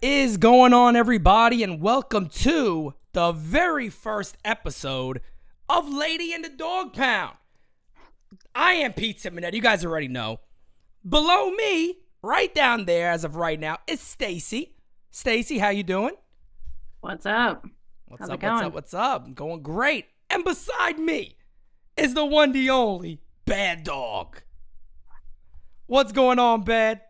is going on, everybody, and welcome to the very first episode of Lady in the Dogpound. I am Pete Simonetti. You guys already know. Below me, right down there as of right now, is Stacy. Stacy, how you doing? What's up? What's up? What's up? I'm going great. And beside me is the one, the only, Bad Dog. What's going on, Bad?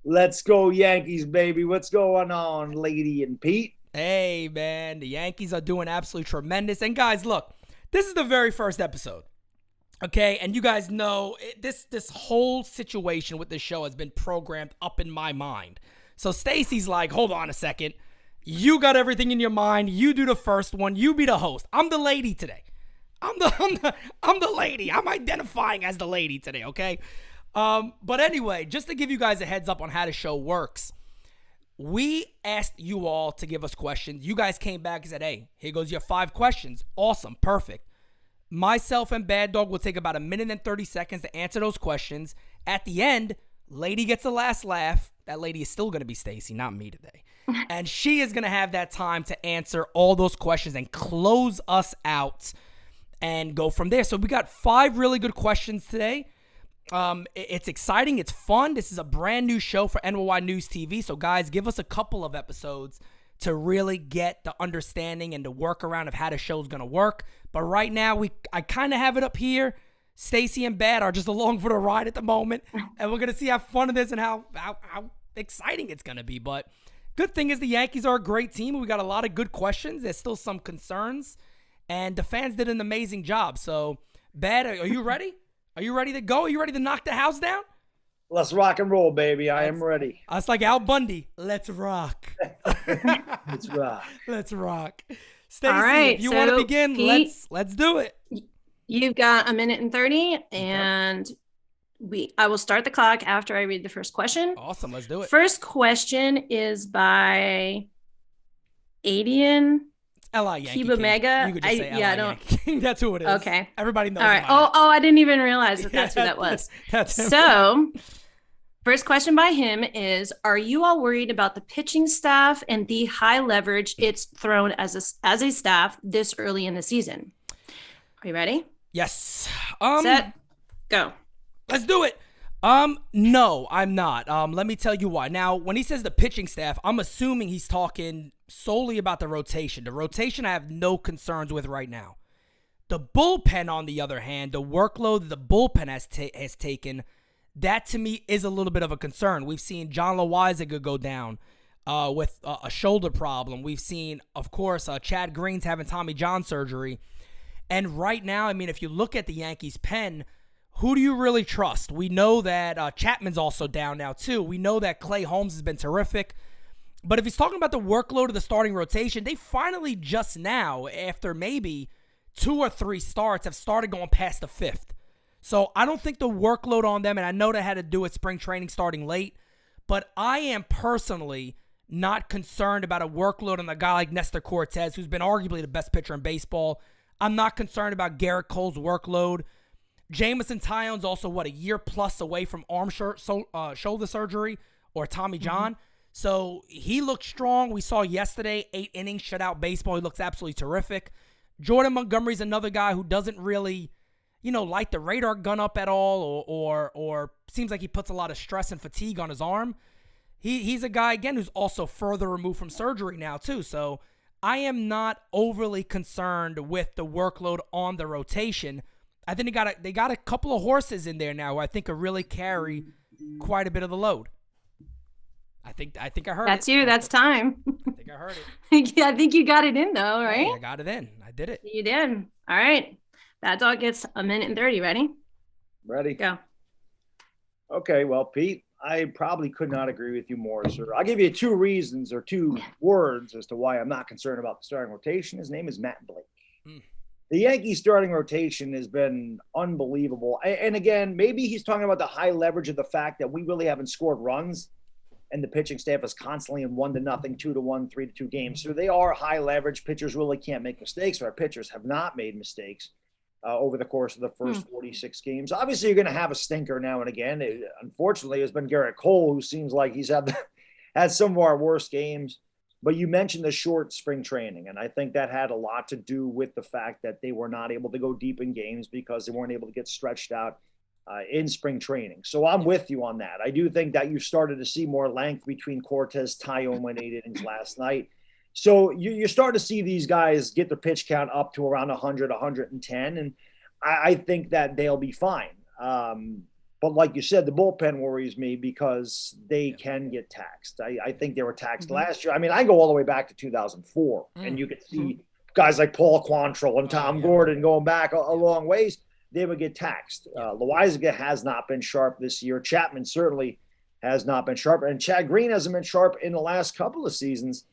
Let's go Yankees, baby. What's going on, Lady and Pete? Hey, man, the Yankees are doing absolutely tremendous. And guys, look, this is the very first episode, okay? And you guys know this whole situation with this show has been programmed up in my mind. So Stacy's like, hold on a second. You got everything in your mind. You do the first one. You be the host. I'm the lady today. I'm the lady. I'm identifying as the lady today, okay? But anyway, just to give you guys a heads up on how the show works, we asked you all to give us questions. You guys came back and said, hey, here goes your 5 questions. Awesome. Perfect. Myself and Bad Dog will take about 1 minute and 30 seconds to answer those questions. At the end, lady gets the last laugh. That lady is still going to be Stacy, not me today. And she is going to have that time to answer all those questions and close us out and go from there. So we got 5 really good questions today. It's exciting. It's fun. This is a brand new show for NyynewsTV. So guys, give us a couple of episodes to really get the understanding and the workaround of how the show's going to work. But right now, I kind of have it up here. Stacy and Bad are just along for the ride at the moment. And we're going to see how fun it is and how exciting it's going to be. But good thing is the Yankees are a great team. We got a lot of good questions. There's still some concerns. And the fans did an amazing job. So, Bad, are you ready? Are you ready to go? Are you ready to knock the house down? Let's rock and roll, baby. I am ready. It's like Al Bundy. Let's rock. Let's rock. Let's rock. Stacy, All right, if you want to begin, Pete, let's do it. You've got 1 minute and 30, and I will start the clock after I read the first question. Awesome. Let's do it. First question is by Adian. L.I. Yankee Kiba King. Mega. You could just say L.I. I don't. Yankee King. That's who it is. Okay. Everybody knows. All right. Oh, I didn't even realize that's who that was. That's him. So, first question by him is: are you all worried about the pitching staff and the high leverage it's thrown as a staff this early in the season? Are you ready? Yes. Set. Go. Let's do it. No, I'm not. Let me tell you why. Now, when he says the pitching staff, I'm assuming he's talking solely about the rotation. The rotation I have no concerns with right now. The bullpen, on the other hand, the workload that the bullpen has taken, that to me is a little bit of a concern. We've seen John Loizaga go down with a shoulder problem. We've seen, of course, Chad Green's having Tommy John surgery. And right now, I mean, if you look at the Yankees pen, who do you really trust? We know that Chapman's also down now, too. We know that Clay Holmes has been terrific. But if he's talking about the workload of the starting rotation, they finally just now, after maybe 2 or 3 starts, have started going past the 5th. So I don't think the workload on them, and I know that had to do with spring training starting late, but I am personally not concerned about a workload on a guy like Nestor Cortez, who's been arguably the best pitcher in baseball. I'm not concerned about Garrett Cole's workload. Jameson Taillon's also, a year plus away from shoulder surgery or Tommy John. So he looked strong. We saw yesterday 8 innings shutout baseball. He looks absolutely terrific. Jordan Montgomery's another guy who doesn't really, light the radar gun up at all or seems like he puts a lot of stress and fatigue on his arm. He's a guy, again, who's also further removed from surgery now, too. So I am not overly concerned with the workload on the rotation. I think they got a couple of horses in there now who I think could really carry quite a bit of the load. I think I heard That's it. you. That's time. I think I heard it. Yeah, I think you got it in though, right? Hey, I got it in. I did it. You did. All right. Bad Dog gets 1 minute and 30. Ready? Ready? Go. Okay, well, Pete, I probably could not agree with you more, sir. I'll give you 2 reasons or 2 words as to why I'm not concerned about the starting rotation. His name is Matt Blake. The Yankees starting rotation has been unbelievable. And again, maybe he's talking about the high leverage of the fact that we really haven't scored runs and the pitching staff is constantly in 1-0, 2-1, 3-2 games. So they are high leverage. Pitchers really can't make mistakes. Our pitchers have not made mistakes over the course of the first 46 games. Obviously, you're going to have a stinker now and again. Unfortunately, it's been Garrett Cole, who seems like he's had had some of our worst games. But you mentioned the short spring training, and I think that had a lot to do with the fact that they were not able to go deep in games because they weren't able to get stretched out in spring training. So I'm with you on that. I do think that you started to see more length between Cortez. Tyone went 8 innings last night. So you start to see these guys get the pitch count up to around 100, 110, and I think that they'll be fine. But like you said, the bullpen worries me because they can get taxed. I think they were taxed last year. I mean, I go all the way back to 2004, and you could see guys like Paul Quantrill and Tom Gordon going back a long ways. They would get taxed. Loizaga has not been sharp this year. Chapman certainly has not been sharp. And Chad Green hasn't been sharp in the last couple of seasons.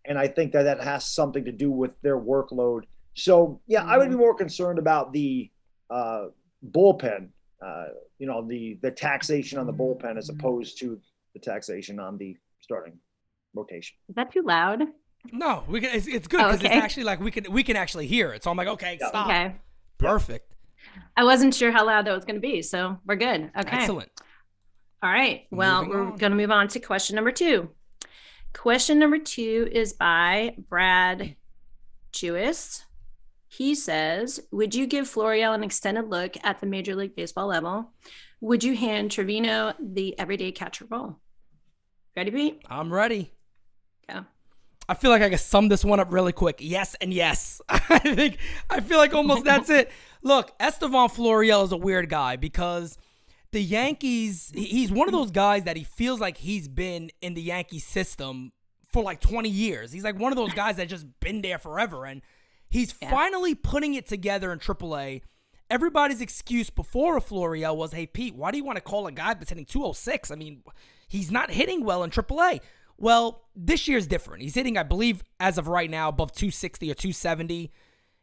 And I think that has something to do with their workload. So, yeah, I would be more concerned about the bullpen. The taxation on the bullpen as opposed to the taxation on the starting rotation. Is that too loud? No, we can. It's good because it's actually like we can actually hear it. So I'm like, okay, stop. Okay, perfect. I wasn't sure how loud that was going to be, so we're good. Okay, excellent. All right. Well, we're going to move on to question number 2. Question number 2 is by Brad Jewis. He says, would you give Florial an extended look at the Major League Baseball level? Would you hand Trevino the everyday catcher role? Ready, Pete? I'm ready. Go. I feel like I can sum this one up really quick. Yes and yes. I feel like almost that's it. Look, Estevan Florial is a weird guy because the Yankees, he's one of those guys that he feels like he's been in the Yankee system for like 20 years. He's like one of those guys that just been there forever. And he's finally putting it together in AAA. Everybody's excuse before a Florial was, hey, Pete, why do you want to call a guy that's hitting 206? I mean, he's not hitting well in AAA. Well, this year's different. He's hitting, I believe, as of right now, above 260 or 270,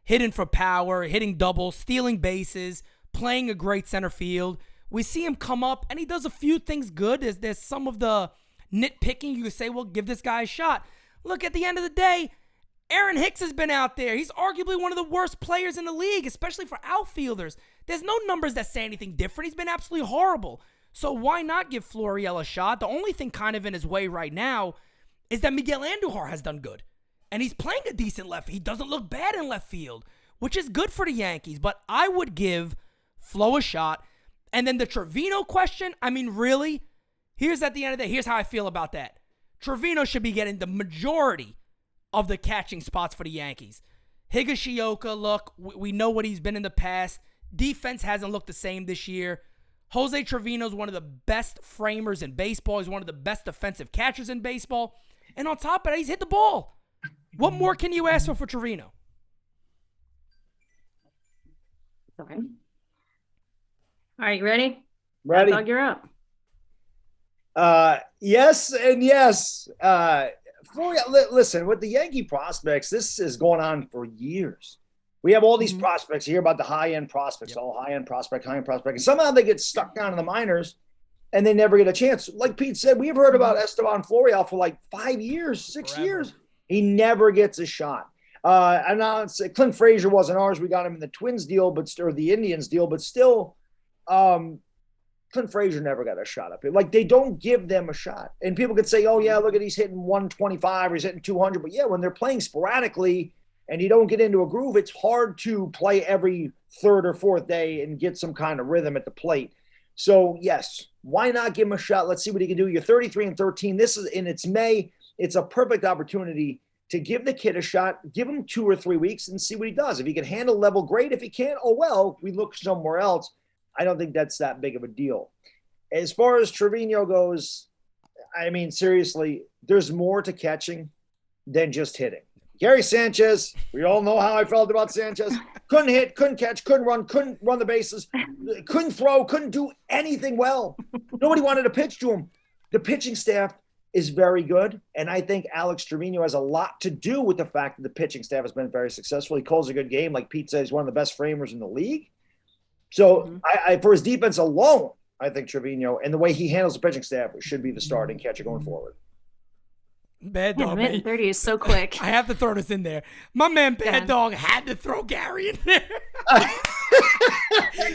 hitting for power, hitting doubles, stealing bases, playing a great center field. We see him come up, and he does a few things good. There's some of the nitpicking. You could say, well, give this guy a shot. Look, at the end of the day, Aaron Hicks has been out there. He's arguably one of the worst players in the league, especially for outfielders. There's no numbers that say anything different. He's been absolutely horrible. So why not give Florial a shot? The only thing kind of in his way right now is that Miguel Andujar has done good. And he's playing a decent left. He doesn't look bad in left field, which is good for the Yankees. But I would give Flo a shot. And then the Trevino question, I mean, really? Here's at the end of the day, here's how I feel about that. Trevino should be getting the majority of the catching spots for the Yankees. Higashioka, look, we know what he's been in the past. Defense hasn't looked the same this year. Jose Trevino's one of the best framers in baseball. He's one of the best defensive catchers in baseball. And on top of that, he's hit the ball. What more can you ask for Trevino? Okay. All right, you ready? Ready. Dog, you're up. Yes and yes. Listen, with the Yankee prospects, this is going on for years. We have all these prospects here about the high-end prospects, all high-end prospect. And somehow they get stuck down in the minors, and they never get a chance. Like Pete said, we've heard about Estevan Florial for like 5 years, 6 years. He never gets a shot. And now Clint Frazier wasn't ours. We got him in the Twins deal, or the Indians deal, but still, Clint Frazier never got a shot up here. Like, they don't give them a shot. And people could say, oh, yeah, look at he's hitting 125 or he's hitting 200. But, yeah, when they're playing sporadically and you don't get into a groove, it's hard to play every third or fourth day and get some kind of rhythm at the plate. So, yes, why not give him a shot? Let's see what he can do. You're 33-13. It's May. It's a perfect opportunity to give the kid a shot, give him 2 or 3 weeks and see what he does. If he can handle level, great. If he can't, oh, well, we look somewhere else. I don't think that's that big of a deal. As far as Trevino goes, I mean, seriously, there's more to catching than just hitting. Gary Sanchez, we all know how I felt about Sanchez. Couldn't hit, couldn't catch, couldn't run the bases, couldn't throw, couldn't do anything well. Nobody wanted to pitch to him. The pitching staff is very good, and I think Alex Trevino has a lot to do with the fact that the pitching staff has been very successful. He calls a good game. Like Pete said, he's one of the best framers in the league. So I for his defense alone, I think Trevino and the way he handles the pitching staff should be the starting catcher going forward. Bad Dog. Minute 30 is so quick. I have to throw this in there. My man Bad Dog had to throw Gary in there.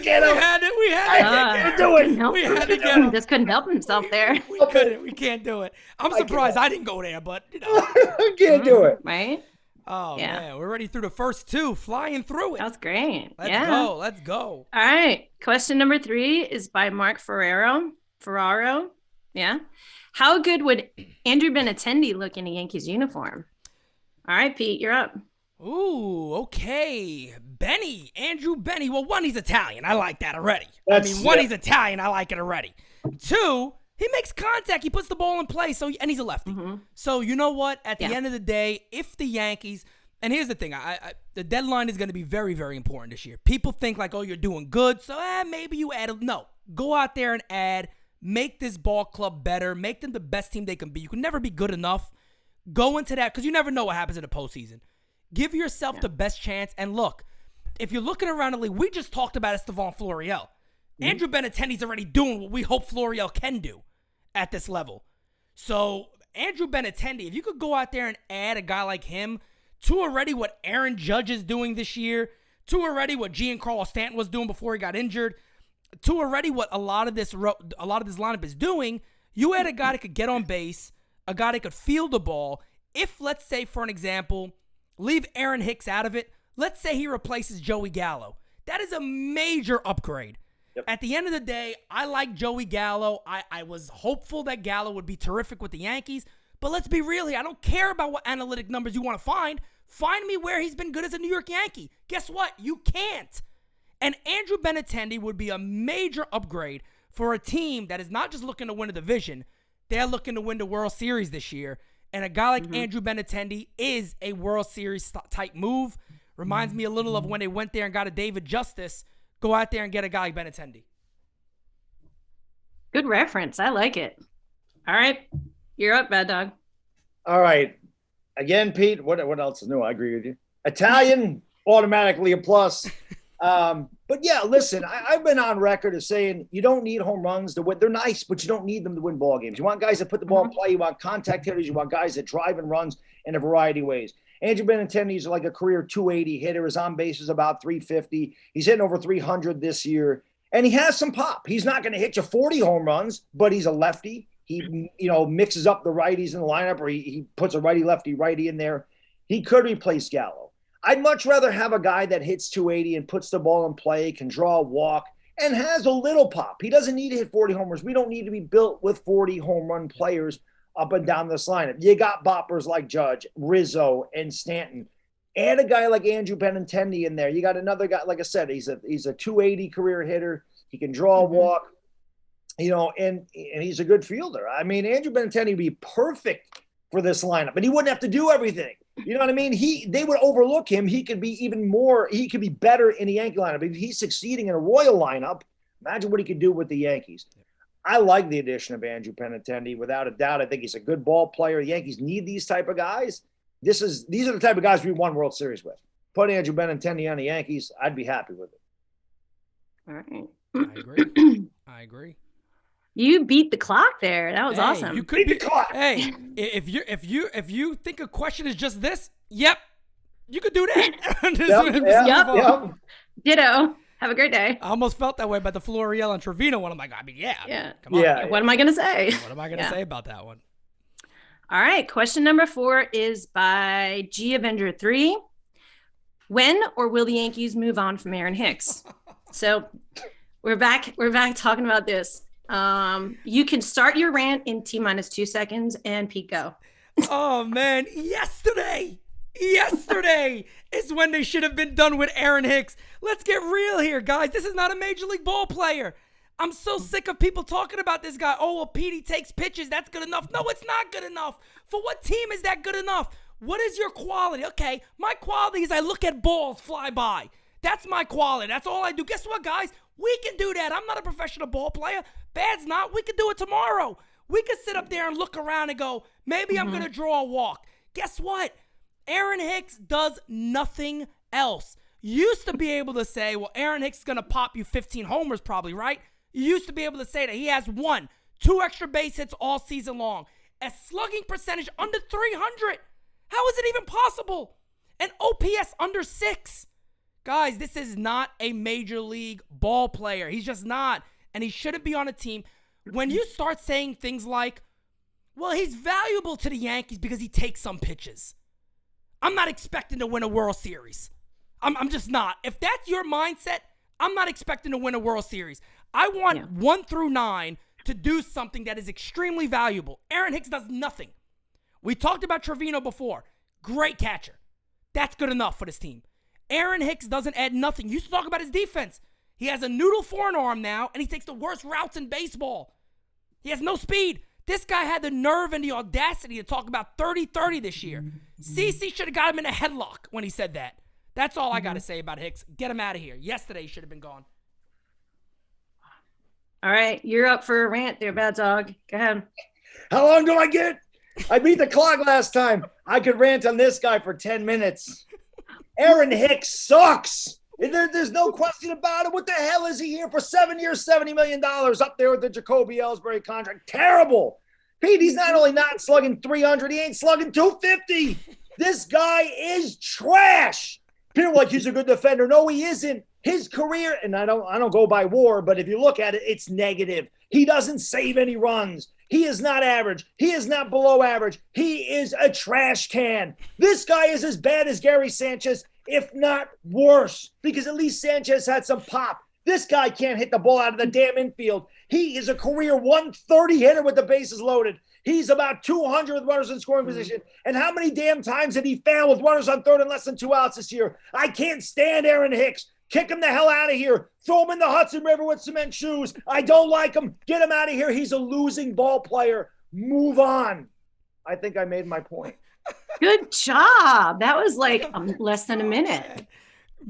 Get him. We had to do it. We had to get him. Just couldn't help himself there. We couldn't. We can't do it. I'm surprised I didn't go there, but you know. I can't do it. Right? Oh Yeah. man, we're already through the first two, flying through it. That was great. Let's go. Let's go. All right. Question number 3 is by Mark Ferraro. Yeah. How good would Andrew Benintendi look in a Yankees uniform? All right, Pete, you're up. Ooh, okay. Andrew Benny. Well, one, he's Italian. I like that already. He's Italian. I like it already. 2, he makes contact. He puts the ball in play. And he's a lefty. Mm-hmm. So you know what? At the end of the day, if the Yankees, and here's the thing, the deadline is going to be very, very important this year. People think like, oh, you're doing good, so maybe you add. No, go out there and add. Make this ball club better. Make them the best team they can be. You can never be good enough. Go into that because you never know what happens in the postseason. Give yourself the best chance. And look, if you're looking around the league, we just talked about Estevan Florial. Andrew Benintendi's already doing what we hope Florial can do at this level. So Andrew Benintendi, if you could go out there and add a guy like him to already what Aaron Judge is doing this year, to already what Giancarlo Stanton was doing before he got injured, to already what a lot of this lineup is doing, you add a guy that could get on base, a guy that could field the ball. If, let's say, for an example, leave Aaron Hicks out of it, let's say he replaces Joey Gallo. That is a major upgrade. Yep. At the end of the day, I like Joey Gallo. I was hopeful that Gallo would be terrific with the Yankees, but let's be real here. I don't care about what analytic numbers you want to find. Find me where he's been good as a New York Yankee. Guess what? You can't. And Andrew Benintendi would be a major upgrade for a team that is not just looking to win a division. They're looking to win the World Series this year. And a guy like Andrew Benintendi is a World Series type move. Reminds me a little of when they went there and got a David Justice. Go out there and get a guy like Benintendi. Good reference. I like it. All right. You're up, Bad Dog. All right. Again, Pete, what else is new? I agree with you. Italian, automatically a plus. But yeah, listen, I've been on record as saying you don't need home runs to win. They're nice, but you don't need them to win ball games. You want guys that put the ball in play. You want contact hitters. You want guys that drive and runs in a variety of ways. Andrew Benintendi is like a career 280 hitter. His on base is about 350. He's hitting over 300 this year, and he has some pop. He's not going to hit you 40 home runs, but he's a lefty. He, mixes up the righties in the lineup, or he puts a righty in there. He could replace Gallo. I'd much rather have a guy that hits 280 and puts the ball in play, can draw a walk, and has a little pop. He doesn't need to hit 40 homers. We don't need to be built with 40 home run players up and down this lineup. You got boppers like Judge, Rizzo, and Stanton. Add a guy like Andrew Benintendi in there. You got another guy, like I said, he's a 280 career hitter. He can draw a walk, and he's a good fielder. I mean, Andrew Benintendi would be perfect for this lineup, and he wouldn't have to do everything. You know what I mean? They would overlook him. He could be he could be better in the Yankee lineup. If he's succeeding in a Royal lineup, imagine what he could do with the Yankees. I like the addition of Andrew Benintendi, without a doubt. I think he's a good ball player. The Yankees need these type of guys. These are the type of guys we won World Series with. Put Andrew Benintendi on the Yankees, I'd be happy with it. All right. I agree. You beat the clock there. That was awesome. You could beat the clock. Hey, if you think a question is just this, yep, you could do that. Yep. Ditto. Have a great day. I almost felt that way about the Florial and Trevino one. I'm like, yeah. Come on. Yeah. What am I gonna say? What am I gonna say about that one? All right. Question number 4 is by G Avenger 3. When or will the Yankees move on from Aaron Hicks? So we're back talking about this. You can start your rant in T-minus 2 seconds, and Pete, go. Oh man, yesterday is when they should have been done with Aaron Hicks. Let's get real here, guys. This is not a major league ball player. I'm so sick of people talking about this guy. Oh, well, Pete, he takes pitches. That's good enough. No, it's not good enough. For what team is that good enough? What is your quality? Okay, my quality is I look at balls fly by. That's my quality. That's all I do. Guess what, guys? We can do that. I'm not a professional ball player. Bad's not. We can do it tomorrow. We can sit up there and look around and go, maybe I'm going to draw a walk. Guess what? Aaron Hicks does nothing else. You used to be able to say, well, Aaron Hicks is going to pop you 15 homers probably, right? You used to be able to say that he has 1, 2 extra base hits all season long. A slugging percentage under 300. How is it even possible? An OPS under 6. Guys, this is not a major league ball player. He's just not. And he shouldn't be on a team. When you start saying things like, well, he's valuable to the Yankees because he takes some pitches. I'm not expecting to win a World Series. I'm just not. If that's your mindset, I'm not expecting to win a World Series. I want 1 through 9 to do something that is extremely valuable. Aaron Hicks does nothing. We talked about Trevino before. Great catcher. That's good enough for this team. Aaron Hicks doesn't add nothing. You used to talk about his defense. He has a noodle forearm now, and he takes the worst routes in baseball. He has no speed. This guy had the nerve and the audacity to talk about 30-30 this year. CC should have got him in a headlock when he said that. That's all I got to say about Hicks. Get him out of here. Yesterday he should have been gone. All right, you're up for a rant there, Bad Dog. Go ahead. How long do I get? I beat the clock last time. I could rant on this guy for 10 minutes. Aaron Hicks sucks. There's no question about it. What the hell is he here for 7 years, $70 million up there with the Jacoby Ellsbury contract? Terrible. Pete, he's not only not slugging 300, he ain't slugging 250. This guy is trash. People are like, he's a good defender. No, he isn't. His career, and I don't go by WAR, but if you look at it, it's negative. He doesn't save any runs. He is not average. He is not below average. He is a trash can. This guy is as bad as Gary Sanchez, if not worse, because at least Sanchez had some pop. This guy can't hit the ball out of the damn infield. He is a career 130 hitter with the bases loaded. He's about 200 with runners in scoring position. And how many damn times did he fail with runners on third and less than 2 outs this year? I can't stand Aaron Hicks. Kick him the hell out of here. Throw him in the Hudson River with cement shoes. I don't like him. Get him out of here. He's a losing ball player. Move on. I think I made my point. Good job. That was like less than a minute.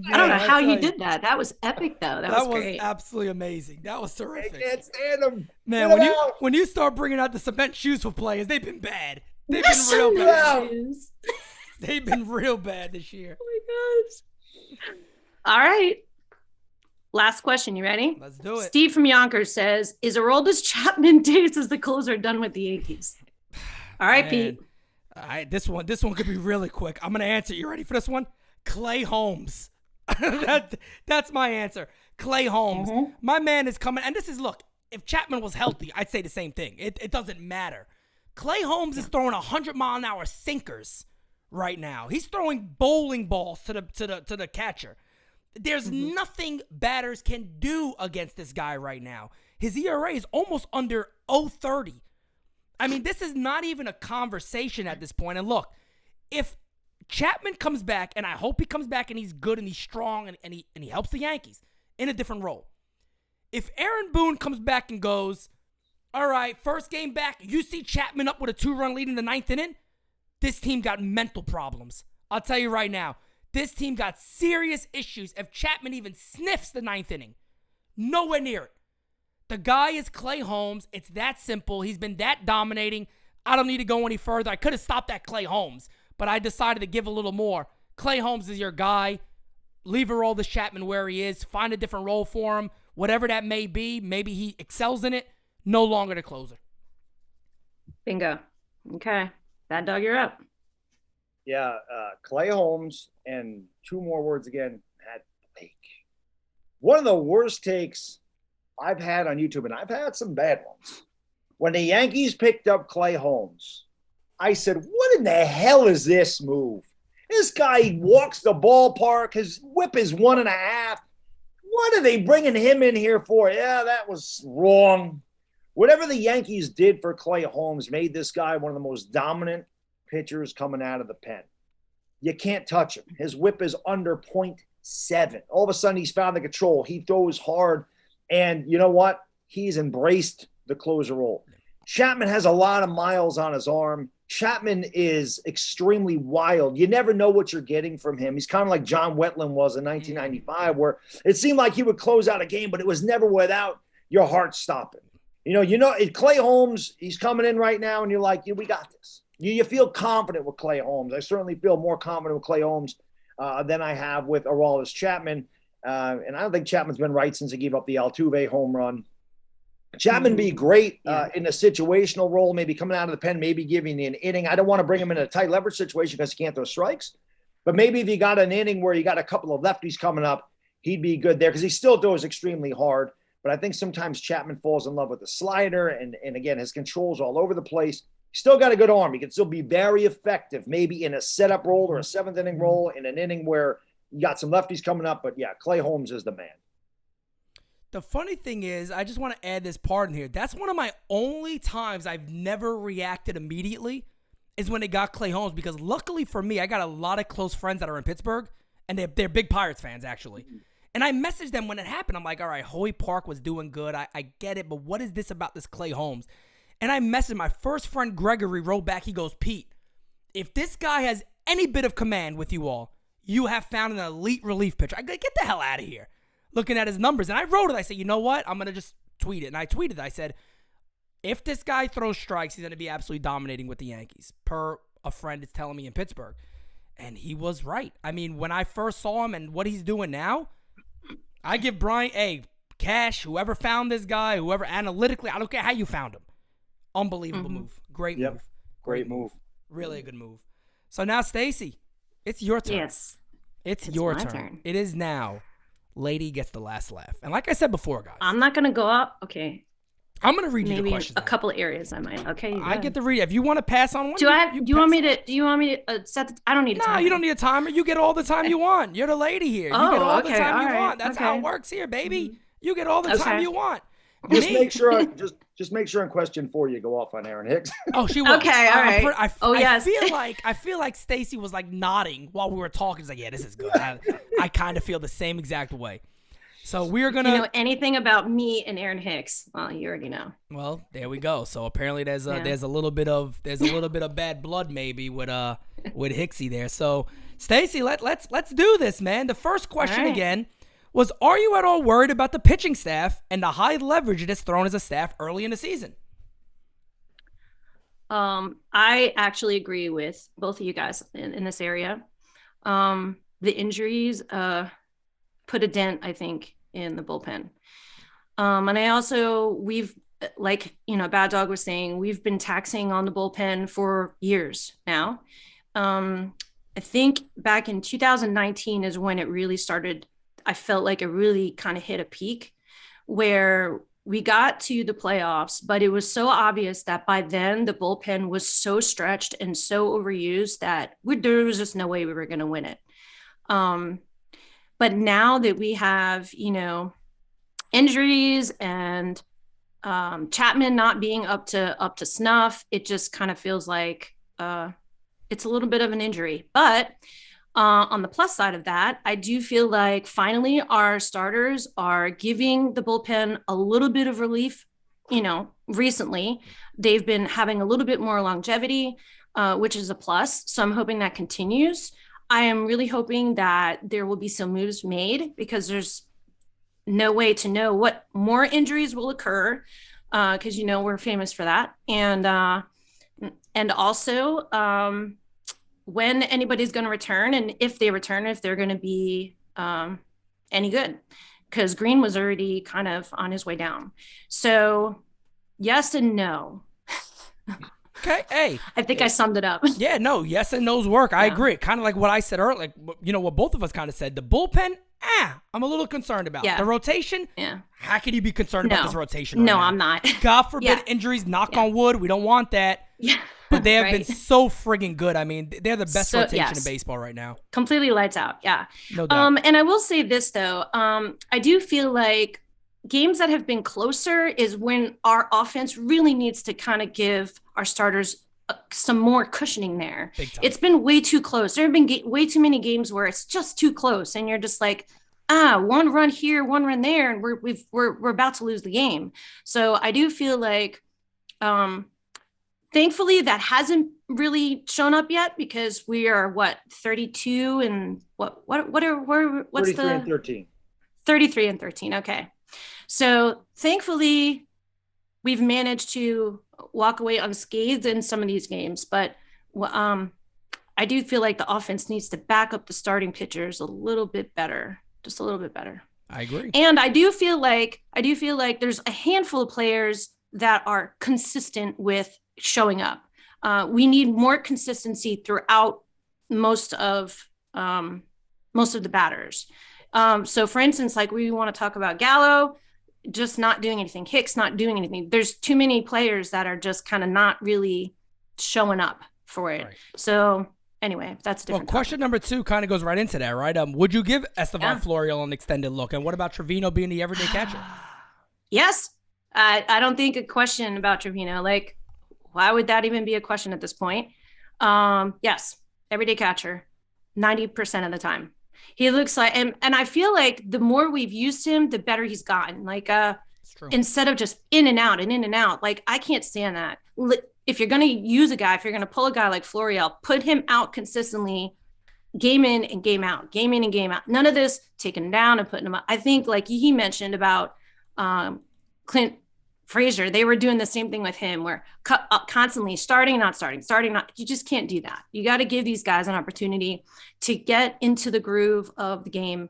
I don't know how you did that. That was epic, though. That was great. Absolutely amazing. That was terrific. I can't stand him. Man, when you start bringing out the cement shoes for players, they've been bad. They've been real bad. They've been real bad this year. Oh my gosh. All right. Last question. You ready? Let's do it. Steve from Yonkers says, is Aroldis Chapman days as the closer done with the Yankees? All right, Pete. All right, this one could be really quick. I'm going to answer. You ready for this one? Clay Holmes. That's my answer. Clay Holmes. Mm-hmm. My man is coming. And this is, look, if Chapman was healthy, I'd say the same thing. It doesn't matter. Clay Holmes is throwing 100-mile-an-hour sinkers right now. He's throwing bowling balls to the catcher. There's nothing batters can do against this guy right now. His ERA is almost under 0.30. I mean, this is not even a conversation at this point. And look, if Chapman comes back, and I hope he comes back and he's good and he's strong and he helps the Yankees in a different role. If Aaron Boone comes back and goes, all right, first game back, you see Chapman up with a 2-run lead in the 9th inning, this team got mental problems. I'll tell you right now. This team got serious issues if Chapman even sniffs the 9th inning. Nowhere near it. The guy is Clay Holmes. It's that simple. He's been that dominating. I don't need to go any further. I could have stopped at Clay Holmes, but I decided to give a little more. Clay Holmes is your guy. Leave Aroldis Chapman where he is. Find a different role for him. Whatever that may be. Maybe he excels in it. No longer the closer. Bingo. Okay. Bad Dog, you're up. Yeah, Clay Holmes, and 2 more words again, Matt Blake. One of the worst takes I've had on YouTube, and I've had some bad ones. When the Yankees picked up Clay Holmes, I said, what in the hell is this move? This guy walks the ballpark. His whip is 1.5. What are they bringing him in here for? Yeah, that was wrong. Whatever the Yankees did for Clay Holmes made this guy one of the most dominant pitchers coming out of the pen. You can't touch him. His whip is under 0.7. All of a sudden, he's found the control. He throws hard. And you know what? He's embraced the closer role. Chapman has a lot of miles on his arm. Chapman is extremely wild. You never know what you're getting from him. He's kind of like John Wetland was in 1995, where it seemed like he would close out a game, but it was never without your heart stopping. Clay Holmes, he's coming in right now, and you're like, yeah, we got this. You feel confident with Clay Holmes. I certainly feel more confident with Clay Holmes than I have with Aroldis Chapman. And I don't think Chapman's been right since he gave up the Altuve home run. Chapman be great in a situational role, maybe coming out of the pen, maybe giving an inning. I don't want to bring him in a tight leverage situation because he can't throw strikes. But maybe if you got an inning where you got a couple of lefties coming up, he'd be good there because he still throws extremely hard. But I think sometimes Chapman falls in love with the slider, and again, his control's all over the place. Still got a good arm. He can still be very effective, maybe in a setup role or a seventh inning role, in an inning where you got some lefties coming up. But yeah, Clay Holmes is the man. The funny thing is, I just want to add this part in here. That's one of my only times I've never reacted immediately is when it got Clay Holmes, because luckily for me, I got a lot of close friends that are in Pittsburgh, and they're big Pirates fans, actually. And I messaged them when it happened. I'm like, all right, Hoy Park was doing good. I get it, but what is this about this Clay Holmes? And I messaged my first friend, Gregory, wrote back. He goes, Pete, if this guy has any bit of command with you all, you have found an elite relief pitcher. I go, get the hell out of here. Looking at his numbers. And I wrote it. I said, you know what? I'm going to just tweet it. And I tweeted. I said, if this guy throws strikes, he's going to be absolutely dominating with the Yankees, per a friend is telling me in Pittsburgh. And he was right. I mean, when I first saw him and what he's doing now, I give Brian, Cash, whoever found this guy, whoever analytically, I don't care how you found him. Unbelievable move. Great move. Great move. Really a good move. So now, Stacy, it's your turn. Yes. It's your turn. It is now. Lady gets the last laugh. And like I said before, guys. I'm not going to go up. Okay. I'm going to read you the Maybe questions. a couple of areas I might. Okay. I get to read. If you want to pass on one. Do you want me to set the, I don't need a timer. No, you don't need a timer. You get all the time you want. You're the lady here. You get all the time you want. That's how it works here, baby. You get all the time you want. Just make sure in question 4 you go off on Aaron Hicks. Oh, she will. Okay, all right. Yes. I feel like Stacy was like nodding while we were talking. She's like, yeah, this is good. I kind of feel the same exact way. So we're gonna. You know anything about me and Aaron Hicks? Well, you already know. Well, there we go. So apparently there's a little bit of bad blood maybe with Hicksy there. So Stacy, let's do this, man. The first question again was, are you at all worried about the pitching staff and the high leverage it has thrown as a staff early in the season? I actually agree with both of you guys in this area. The injuries put a dent, I think, in the bullpen. And I also, we've, like, Bad Dog was saying, we've been taxing on the bullpen for years now. I think back in 2019 is when it really started. I felt like it really kind of hit a peak where we got to the playoffs, but it was so obvious that by then the bullpen was so stretched and so overused that there was just no way we were going to win it. But now that we have, injuries and Chapman not being up to snuff, it just kind of feels like it's a little bit of an injury. But on the plus side of that, I do feel like finally our starters are giving the bullpen a little bit of relief. Recently they've been having a little bit more longevity, which is a plus. So I'm hoping that continues. I am really hoping that there will be some moves made because there's no way to know what more injuries will occur because, we're famous for that. And also when anybody's going to return and if they return, if they're going to be any good, because Green was already kind of on his way down. So yes and no. Okay, hey. I think I summed it up. Yeah, no, yes and no's work. I agree. Kind of like what I said earlier, what both of us kind of said. The bullpen, I'm a little concerned about. Yeah. The rotation, how can you be concerned about this rotation right No, now? I'm not. God forbid injuries, knock on wood. We don't want that. Yeah. But they have been so friggin' good. I mean, they're the best rotation in baseball right now. Completely lights out, yeah. No doubt. And I will say this, though. I do feel like games that have been closer is when our offense really needs to kind of give our starters some more cushioning there. It's been way too close. There have been way too many games where it's just too close, and you're just like, one run here, one run there, and we're about to lose the game. So I do feel like, thankfully, that hasn't really shown up yet because we are 32 and what's 33 and 13. 33 and 13. Okay. So thankfully we've managed to walk away unscathed in some of these games, but I do feel like the offense needs to back up the starting pitchers a little bit better, just a little bit better. I agree. And I do feel like there's a handful of players that are consistent with showing up. We need more consistency throughout most of most of the batters. So for instance, like we want to talk about Gallo, just not doing anything. Hicks not doing anything. There's too many players that are just kind of not really showing up for it. Right. So anyway, that's different. Well, question number 2 kind of goes right into that, right? Would you give Estevan Florial an extended look? And what about Trevino being the everyday catcher? Yes. I don't think a question about Trevino. Like, why would that even be a question at this point? Yes, everyday catcher, 90% of the time. He looks like, and I feel like the more we've used him, the better he's gotten. Like, instead of just in and out and in and out, like I can't stand that. If you're going to use a guy, if you're going to pull a guy like Florial, put him out consistently, game in and game out, game in and game out. None of this taking him down and putting him up. I think like he mentioned about Clint Frazier, they were doing the same thing with him where constantly starting, not. You just can't do that. You got to give these guys an opportunity to get into the groove of the game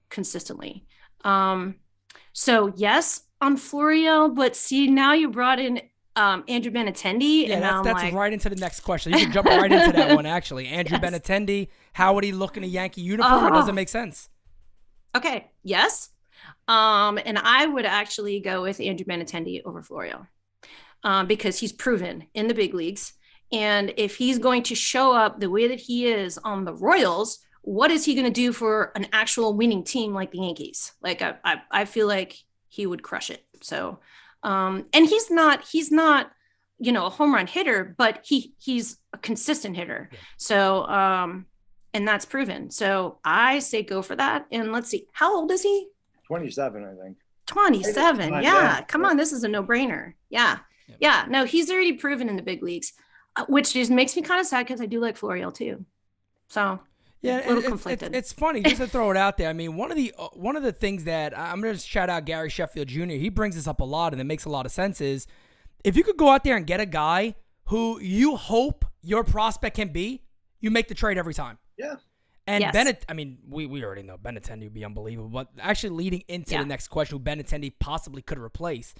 consistently. So yes, on Florial, but see, now you brought in Andrew Benintendi. Yeah, and that's like, right into the next question. You can jump right into that one, actually. Andrew Benintendi, how would he look in a Yankee uniform? It doesn't make sense. Okay, yes. And I would actually go with Andrew Benintendi over Florial because he's proven in the big leagues. And if he's going to show up the way that he is on the Royals, what is he going to do for an actual winning team like the Yankees? Like, I feel like he would crush it. So, and he's not, you know, a home run hitter, but he's a consistent hitter. Yeah. So, and that's proven. So I say go for that. And let's see, how old is he? 27, I think. 27. Yeah. Come on. This is a no-brainer. Yeah. Yep. Yeah. No, he's already proven in the big leagues, which just makes me kind of sad because I do like Florial too. So yeah, a little conflicted. It's funny just to throw it out there. I mean, one of the things that I'm going to shout out Gary Sheffield Jr. He brings this up a lot, and it makes a lot of sense. Is if you could go out there and get a guy who you hope your prospect can be, you make the trade every time. Yeah. And yes. I mean, we already know Benintendi would be unbelievable, but actually leading into the next question, who Benintendi possibly could replace.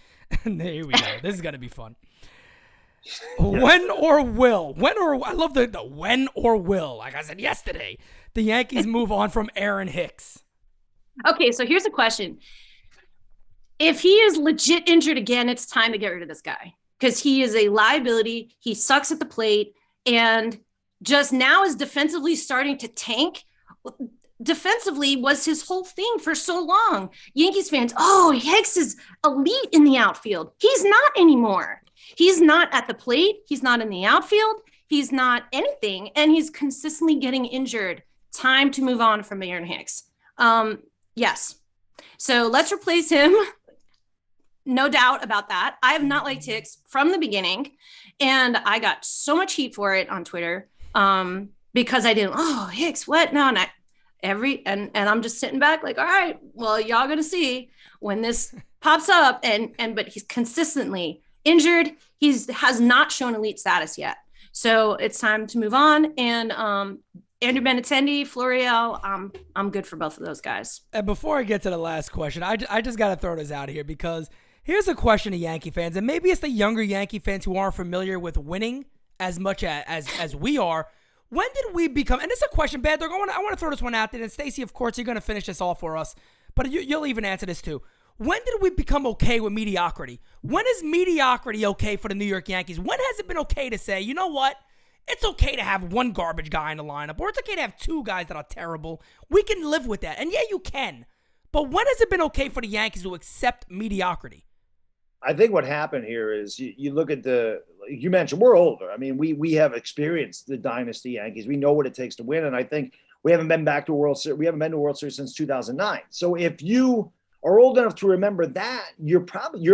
And there we go. This is going to be fun. When or will? I love the when or will. Like I said yesterday, the Yankees move on from Aaron Hicks. Okay, so here's a question. If he is legit injured again, it's time to get rid of this guy because he is a liability. He sucks at the plate and just now is defensively starting to tank. Defensively was his whole thing for so long. Yankees fans, Hicks is elite in the outfield. He's not anymore. He's not at the plate. He's not in the outfield. He's not anything. And he's consistently getting injured. Time to move on from Aaron Hicks. Yes. So let's replace him. No doubt about that. I have not liked Hicks from the beginning. And I got so much heat for it on Twitter. Because I didn't, Hicks, what? No, not and I'm just sitting back like, all right, well, y'all gonna see when this pops up but he's consistently injured. Has not shown elite status yet. So it's time to move on. And Andrew Benintendi, Florial, I'm good for both of those guys. And before I get to the last question, I just got to throw this out here because here's a question to Yankee fans, and maybe it's the younger Yankee fans who aren't familiar with winning as much as we are. When did we become, and this is a question, Bad Dog, I want to throw this one out there, and Stacey, of course, you're going to finish this off for us, but you'll even answer this too. When did we become okay with mediocrity? When is mediocrity okay for the New York Yankees? When has it been okay to say, you know what? It's okay to have one garbage guy in the lineup, or it's okay to have two guys that are terrible. We can live with that, and yeah, you can. But when has it been okay for the Yankees to accept mediocrity? I think what happened here is you look at you mentioned we're older. I mean, we have experienced the dynasty Yankees. We know what it takes to win. And I think we haven't been back to a World Series. We haven't been to a World Series since 2009. So if you are old enough to remember that, you're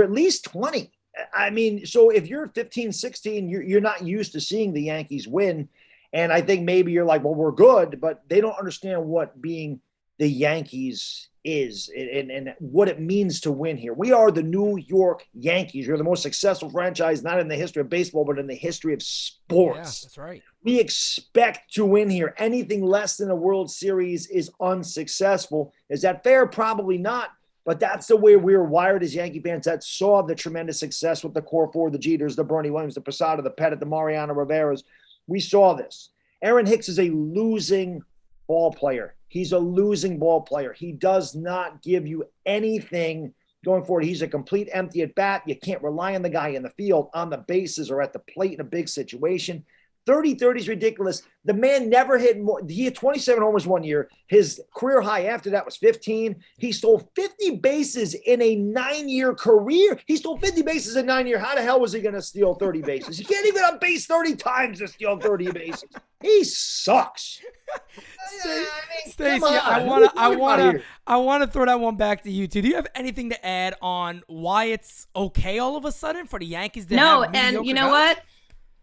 at least 20. I mean, so if you're 15, 16, you're not used to seeing the Yankees win. And I think maybe you're like, well, we're good, but they don't understand what being the Yankees is and what it means to win here. We are the New York Yankees. You're the most successful franchise, not in the history of baseball, but in the history of sports. Yeah, that's right. We expect to win here. Anything less than a World Series is unsuccessful. Is that fair? Probably not. But that's the way we were wired as Yankee fans that saw the tremendous success with the core four, the Jeters, the Bernie Williams, the Posada, the Pettit, the Mariano Riveras. We saw this. Aaron Hicks is a losing ball player. He's a losing ball player. He does not give you anything going forward. He's a complete empty at bat. You can't rely on the guy in the field, on the bases, or at the plate in a big situation. 30-30 is ridiculous. The man never hit more. He had 27 homers one year. His career high after that was 15. He stole 50 bases in a 9-year career. He stole 50 bases in 9 years. How the hell was he going to steal 30 bases? He can't even on base 30 times to steal 30 bases. He sucks. Stacey, I want to throw that one back to you too. Do you have anything to add on why it's okay all of a sudden for the Yankees to No, have and you know guys? what?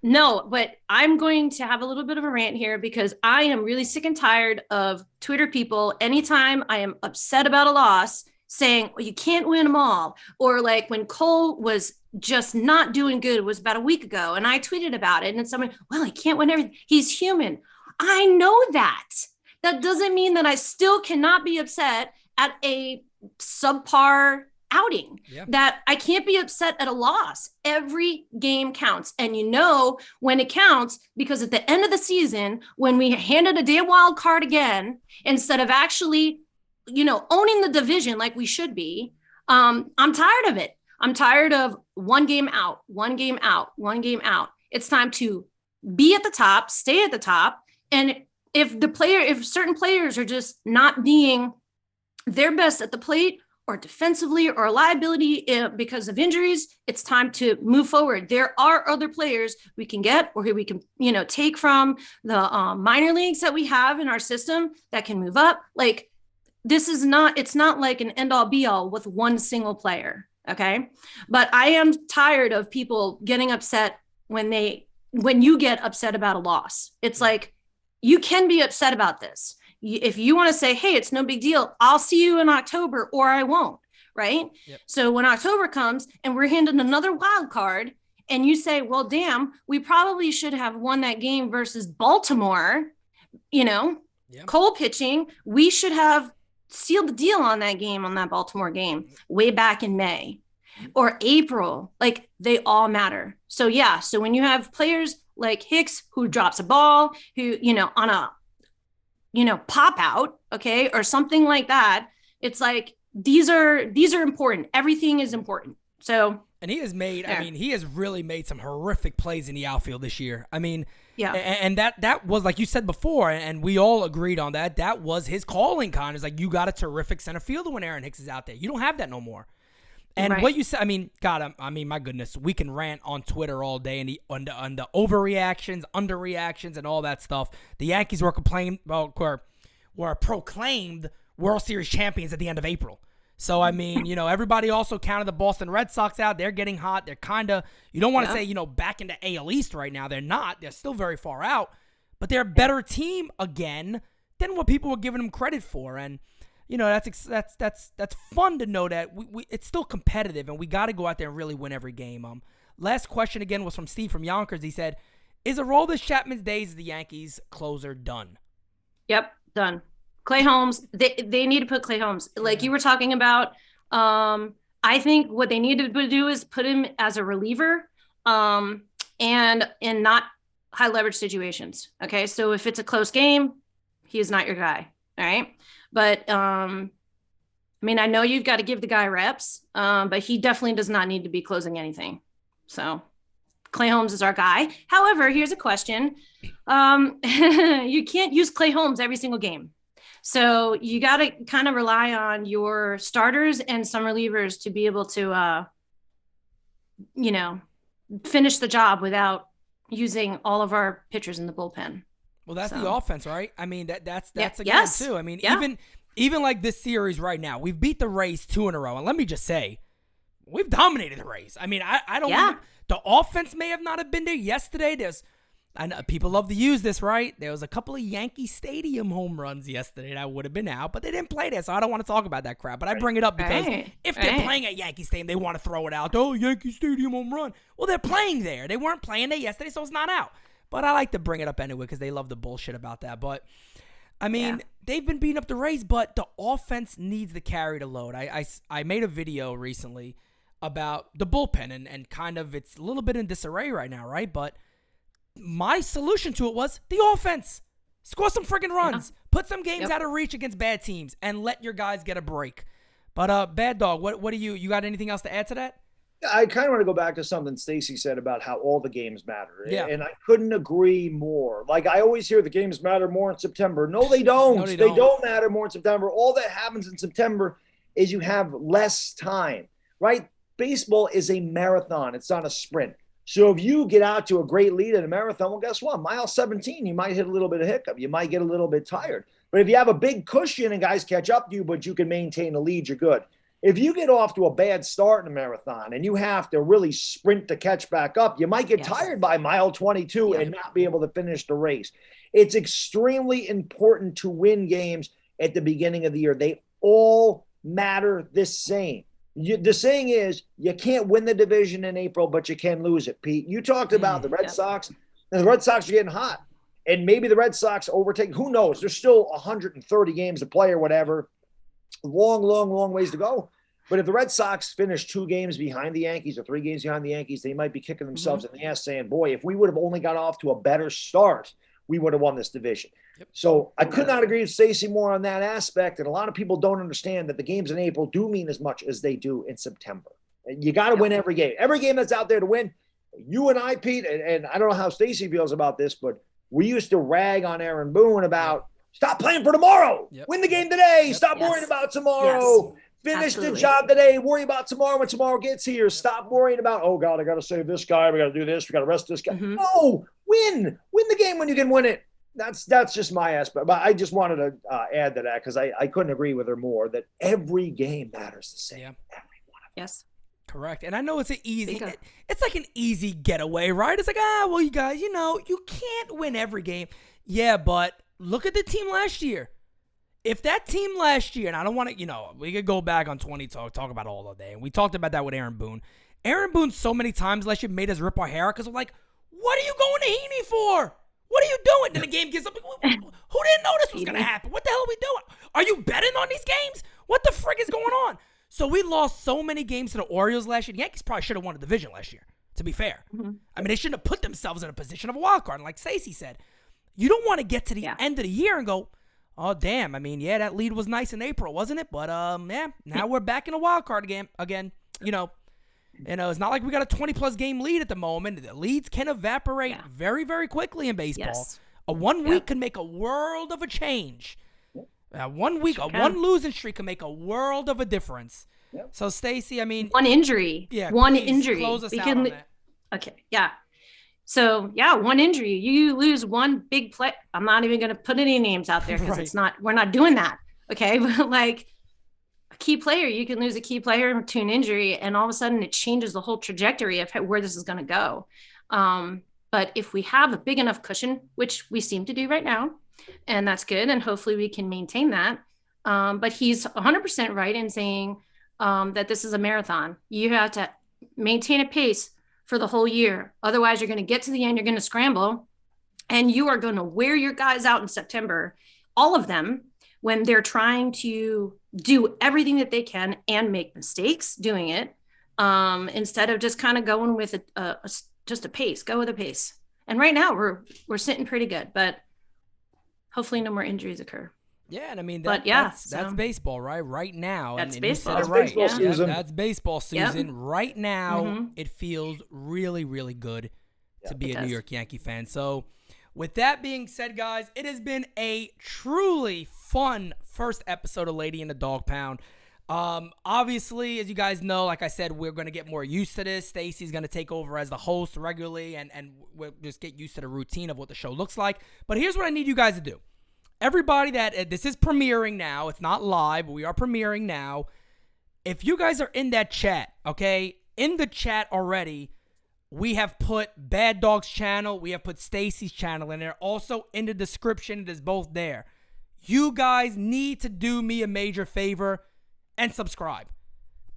No, but I'm going to have a little bit of a rant here because I am really sick and tired of Twitter people. Anytime I am upset about a loss, saying, well, you can't win them all. Or like when Cole was just not doing good, it was about a week ago, and I tweeted about it, and someone, well, he can't win everything. He's human. I know that. That doesn't mean that I still cannot be upset at a subpar outing. Yeah. That I can't be upset at a loss. Every game counts. And you know when it counts, because at the end of the season, when we handed a damn wild card again, instead of actually, owning the division like we should be, I'm tired of it. I'm tired of one game out. It's time to be at the top, stay at the top. And if certain players are just not being their best at the plate, or defensively, or a liability because of injuries, it's time to move forward. There are other players we can get, or who we can, take from the minor leagues that we have in our system that can move up. Like, it's not like an end all be all with one single player. Okay. But I am tired of people getting upset when you get upset about a loss. It's like, you can be upset about this. If you want to say, hey, it's no big deal, I'll see you in October, or I won't, right? Yep. So when October comes and we're handed another wild card, and you say, well, damn, we probably should have won that game versus Baltimore, yep. Cole pitching, we should have sealed the deal on that game, on that Baltimore game, way back in May or April. Like, they all matter. So yeah, so when you have players like Hicks who drops a ball, who, on a pop out, okay, or something like that. It's like, these are important. Everything is important. So, and he has made, there. He has really made some horrific plays in the outfield this year. Yeah. And that was, like you said before, and we all agreed on that. That was his calling card. It's like, you got a terrific center fielder when Aaron Hicks is out there. You don't have that no more. And right. What you said, God, my goodness, we can rant on Twitter all day on the overreactions, underreactions, and all that stuff. The Yankees were proclaimed World Series champions at the end of April. So, everybody also counted the Boston Red Sox out. They're getting hot. They're kind of, you don't want to say, back into AL East right now. They're not. They're still very far out. But they're a better team again than what people were giving them credit for. And, that's fun to know that it's still competitive, and we got to go out there and really win every game. Last question again was from Steve from Yonkers. He said, "Is Aroldis Chapman's days as the Yankees closer done?" Yep, done. Clay Holmes. They need to put Clay Holmes, like you were talking about. I think what they need to do is put him as a reliever, and in not high leverage situations. Okay, so if it's a close game, he is not your guy. All right. But, I know you've got to give the guy reps, but he definitely does not need to be closing anything. So Clay Holmes is our guy. However, here's a question. You can't use Clay Holmes every single game. So you got to kind of rely on your starters and some relievers to be able to, finish the job without using all of our pitchers in the bullpen. Well, that's the offense, right? That's again too. Even like this series right now, we've beat the Rays 2 in a row, and let me just say, we've dominated the Rays. I don't. Yeah. The offense may have not have been there yesterday. I know people love to use this, right? There was a couple of Yankee Stadium home runs yesterday that would have been out, but they didn't play there, so I don't want to talk about that crap. But I bring it up because if they're playing at Yankee Stadium, they want to throw it out. Oh, Yankee Stadium home run. Well, they're playing there. They weren't playing there yesterday, so it's not out. But I like to bring it up anyway because they love the bullshit about that. But, they've been beating up the Rays, but the offense needs to carry the load. I made a video recently about the bullpen, and kind of it's a little bit in disarray right now, right? But my solution to it was the offense. Score some friggin' runs. Put some games out of reach against bad teams and let your guys get a break. But Bad Dog, what do you got anything else to add to that? I kind of want to go back to something Stacey said about how all the games matter. Yeah. And I couldn't agree more. Like, I always hear the games matter more in September. No, they don't. No, they don't matter more in September. All that happens in September is you have less time, right? Baseball is a marathon. It's not a sprint. So if you get out to a great lead in a marathon, well, guess what? Mile 17, you might hit a little bit of hiccup. You might get a little bit tired. But if you have a big cushion and guys catch up to you, but you can maintain a lead, you're good. If you get off to a bad start in a marathon and you have to really sprint to catch back up, you might get tired by mile 22 and not be able to finish the race. It's extremely important to win games at the beginning of the year. They all matter the same. The saying is, you can't win the division in April, but you can lose it, Pete. You talked about the Red Sox, and the Red Sox are getting hot. And maybe the Red Sox overtake. Who knows? There's still 130 games to play or whatever. Long ways to go. But if the Red Sox finish 2 games behind the Yankees or 3 games behind the Yankees, they might be kicking themselves in the ass saying, boy, if we would have only got off to a better start, we would have won this division. So I could not agree with Stacey more on that aspect. And a lot of people don't understand that the games in April do mean as much as they do in September. And you got to win every game. Every game that's out there to win. You and I, Pete, and I don't know how Stacey feels about this, but we used to rag on Aaron Boone about stop playing for tomorrow. Win the game today. Stop worrying about tomorrow. Finish the job today. Worry about tomorrow when tomorrow gets here. Stop worrying about, oh, God, I got to save this guy. We got to do this. We got to rest this guy. No, win. Win the game when you can win it. That's just my aspect. But I just wanted to add to that because I couldn't agree with her more that every game matters the same. Every one of them. Correct. And I know it's an easy, it's like an easy getaway, right? It's like, well, you guys, you can't win every game. Yeah, but look at the team last year. If that team last year, and I don't want to, we could go back on 20 talk about all of day. And we talked about that with Aaron Boone. Aaron Boone so many times last year made us rip our hair out because we're like, what are you going to Heaney for? What are you doing? Then the game gets up. Who didn't know this was going to happen? What the hell are we doing? Are you betting on these games? What the frick is going on? So we lost so many games to the Orioles last year. The Yankees probably should have won the division last year, to be fair. I mean, they shouldn't have put themselves in a position of a wild card. And like Stacey said, you don't want to get to the end of the year and go, oh, damn. I mean, that lead was nice in April, wasn't it? But, now we're back in a wild card again. It's not like we got a 20-plus game lead at the moment. The leads can evaporate very, very quickly in baseball. A 1 week can make a world of a change. 1 week, one losing streak can make a world of a difference. So, Stacey, I mean, one injury. One injury. Close us out on that. Okay. Yeah. So, one injury. You lose one big play. I'm not even going to put any names out there because we're not doing that. Okay. But like a key player, you can lose a key player to an injury and all of a sudden it changes the whole trajectory of where this is going to go. But if we have a big enough cushion, which we seem to do right now, and that's good, and hopefully we can maintain that. But he's 100% right in saying that this is a marathon. You have to maintain a pace for the whole year. Otherwise, you're going to get to the end, you're going to scramble, and you are going to wear your guys out in September, all of them, when they're trying to do everything that they can and make mistakes doing it, instead of just kind of going with just a pace. Go with a pace. And right now, we're sitting pretty good, but hopefully no more injuries occur. Yeah, and I mean, that's baseball, right? Right now. That's baseball. That's baseball, Susan. That's baseball, Susan. Right now, it feels really, really good to be a New York Yankee fan. So with that being said, guys, it has been a truly fun first episode of Lady in the Dog Pound. Obviously, as you guys know, like I said, we're going to get more used to this. Stacey's going to take over as the host regularly, and we'll just get used to the routine of what the show looks like. But here's what I need you guys to do. Everybody this is premiering now. It's not live, but we are premiering now. If you guys are in that chat, okay, in the chat already, we have put Bad Dog's channel. We have put Stacey's channel in there. Also in the description, it is both there. You guys need to do me a major favor and subscribe.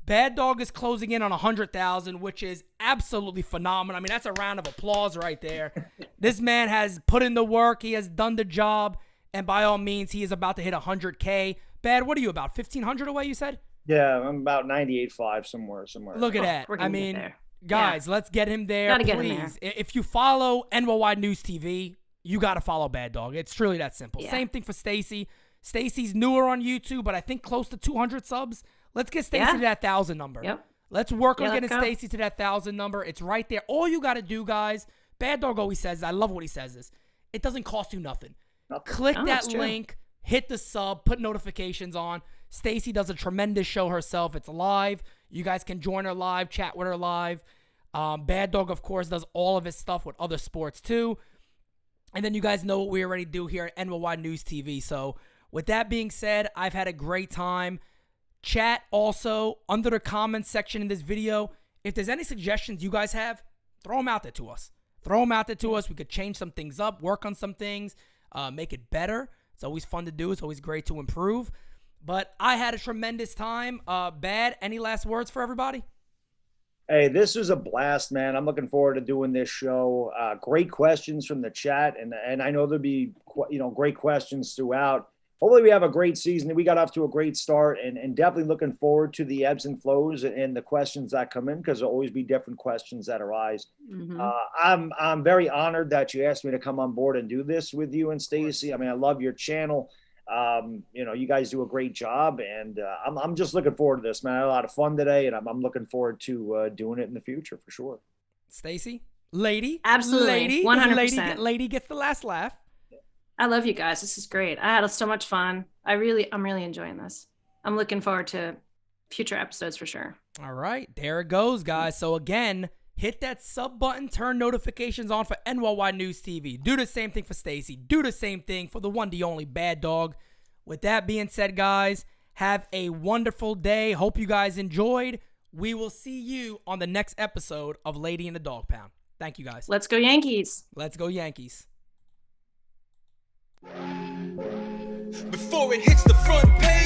Bad Dog is closing in on 100,000, which is absolutely phenomenal. I mean, that's a round of applause right there. This man has put in the work. He has done the job. And by all means, he is about to hit 100K. Bad, what are you, about 1,500 away, you said? Yeah, I'm about 98.5 somewhere. Look at that. I mean, guys, let's get him there, Gotta please. Get him there. If you follow NYNewsTV, you got to follow Bad Dog. It's truly that simple. Yeah. Same thing for Stacy. Stacy's newer on YouTube, but I think close to 200 subs. Let's get Stacy to that 1,000 number. Yep. Let's work on Yeah, getting let's go. Stacy to that 1,000 number. It's right there. All you got to do, guys, Bad Dog always says, I love what he says this. It doesn't cost you nothing. Click Oh, that that's true. link, hit the sub, put notifications on. Stacy does a tremendous show herself. It's live. You guys can join her live, chat with her live. Bad Dog, of course, does all of his stuff with other sports too. And then you guys know what we already do here at NyynewsTV. So with that being said, I've had a great time. Chat also under the comments section in this video. If there's any suggestions you guys have, throw them out there to us. Throw them out there to us. We could change some things up, work on some things, make it better. It's always fun to do. It's always great to improve. But I had a tremendous time. Bad, any last words for everybody? Hey, this is a blast, man. I'm looking forward to doing this show. Great questions from the chat, and I know there'll be great questions throughout. Hopefully, we have a great season. We got off to a great start, and definitely looking forward to the ebbs and flows and the questions that come in, because there'll always be different questions that arise. I'm very honored that you asked me to come on board and do this with you and Stacy. I mean, I love your channel. You guys do a great job, and I'm just looking forward to this, man. I had a lot of fun today, and I'm looking forward to doing it in the future for sure. Stacy, lady, Absolutely, lady, 100%. Lady gets the last laugh. I love you guys. This is great. I had so much fun. I'm really enjoying this. I'm looking forward to future episodes for sure. All right, there it goes, guys. So again, hit that sub button, turn notifications on for NyynewsTV. Do the same thing for Stacy. Do the same thing for the one, the only Bad Dog. With that being said, guys, have a wonderful day. Hope you guys enjoyed. We will see you on the next episode of Lady in the Dogpound. Thank you, guys. Let's go Yankees. Let's go Yankees. Before it hits the front page.